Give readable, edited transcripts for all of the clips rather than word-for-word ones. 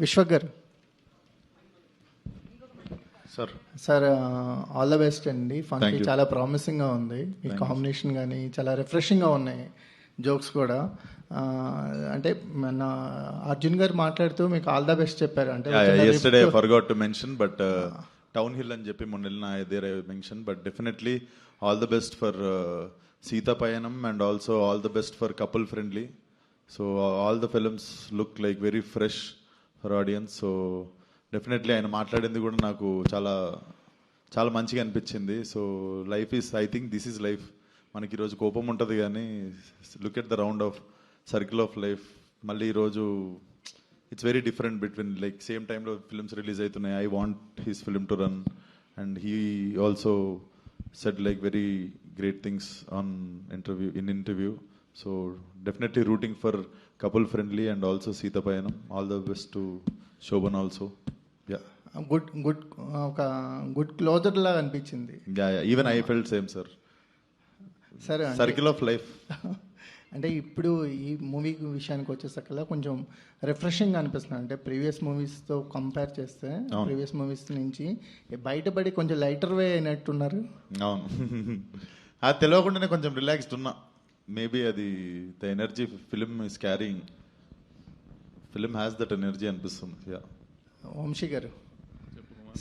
విశ్వక్ గారు sir all the best అండి. Function చాలా ప్రామిసింగ్గా ఉంది. మీ కాంబినేషన్ కానీ చాలా రిఫ్రెషింగ్గా ఉన్నాయి, జోక్స్ కూడా. అంటే మన అర్జున్ గారు మాట్లాడుతూ మీకు ఆల్ ద బెస్ట్ చెప్పారు. అంటే yesterday I forgot to mention, but town hill అని చెప్పి మొన్న వెళ్ళిన there I mentioned, but definitely all the best for Sita Payanam and also all the best for couple friendly. So all the films look like very fresh for audience. So definitely ఆయన మాట్లాడింది కూడా నాకు చాలా చాలా మంచిగా అనిపించింది. So life is, I think this is life. మనకి ఈరోజు కోపం ఉంటుంది కానీ look at the round of circle of life. మళ్ళీ ఈరోజు it's very different between like same టైంలో ఫిల్మ్స్ రిలీజ్ అవుతున్నాయి. I want his film to run and he also said like very great things on interview. So definitely rooting for Couple Friendly and also Seetha Payanam. All the best to Shobhan also. Good ఒక good closure లాగా అనిపించింది. Even I felt same sir. సరే, circle of life. అంటే ఇప్పుడు ఈ movie విషయానికి వచ్చేసరికల్లా కొంచెం రిఫ్రెషింగ్ అనిపిస్తుంది. అంటే ప్రీవియస్ మూవీస్తో కంపేర్ చేస్తే ప్రీవియస్ మూవీస్ నుంచి బయటపడి కొంచెం లైటర్ వే అయినట్టున్నారు. అవును, అది తెలియకుండానే కొంచెం రిలాక్స్డ్ ఉన్నా. మేబీ అది the energy film is carrying, film has that energy అనిపిస్తుంది. వంశీ గారు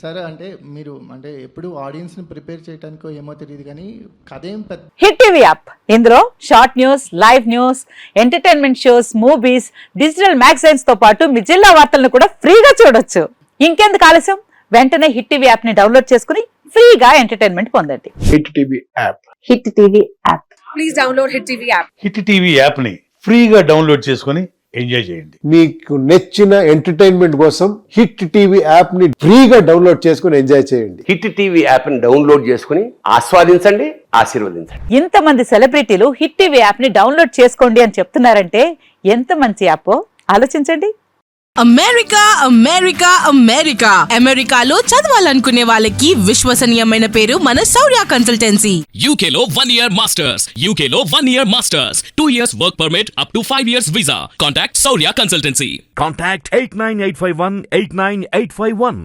సరే, అంటే మీరు అంటే ఎప్పుడు ఆడియన్స్ ని ప్రిపేర్ చేయడానికో ఏమో తెలియదు కానీ కథ ఏం పెద్ద. హిట్ టీవీ యాప్, ఇందులో short news, live news, entertainment shows, movies, digital magazines తో పాటు మీ జిల్లా వార్తలను కూడా ఫ్రీగా చూడొచ్చు. ఇంకెందుకు ఆలస్యం, వెంటనే హిట్ టీవీ యాప్ ని డౌన్లోడ్ చేసుకుని ఫ్రీగా ఎంటర్టైన్మెంట్ పొందండి. Hit TV app. Hit TV app. Please download hit TV app. Hit TV app ని ఫ్రీగా డౌన్లోడ్ చేసుకుని ఎంజాయ్ చేయండి. మీకు నచ్చిన ఎంటర్టైన్మెంట్ కోసం హిట్ టీవీ యాప్ ని ఫ్రీగా డౌన్లోడ్ చేసుకుని ఎంజాయ్ చేయండి. హిట్ టీవీ యాప్ ని డౌన్లోడ్ చేసుకుని ఆస్వాదించండి, ఆశీర్వదించండి. ఇంతమంది సెలబ్రిటీలు హిట్ టీవీ యాప్ ని డౌన్లోడ్ చేసుకోండి అని చెప్తున్నారంటే ఎంత మంచి యాప్ ఆలోచించండి. అమెరికా అమెరికా అమెరికా అమెరికాలో చదవాలనుకునే వాళ్ళకి విశ్వసనీయమైన పేరు మన శౌర్య కన్సల్టెన్సీ. UK లో 1 year masters, UK లో 1 year masters, 2 years work permit up to 5 years visa. Contact Saurya Consultancy. Contact 89851 89851.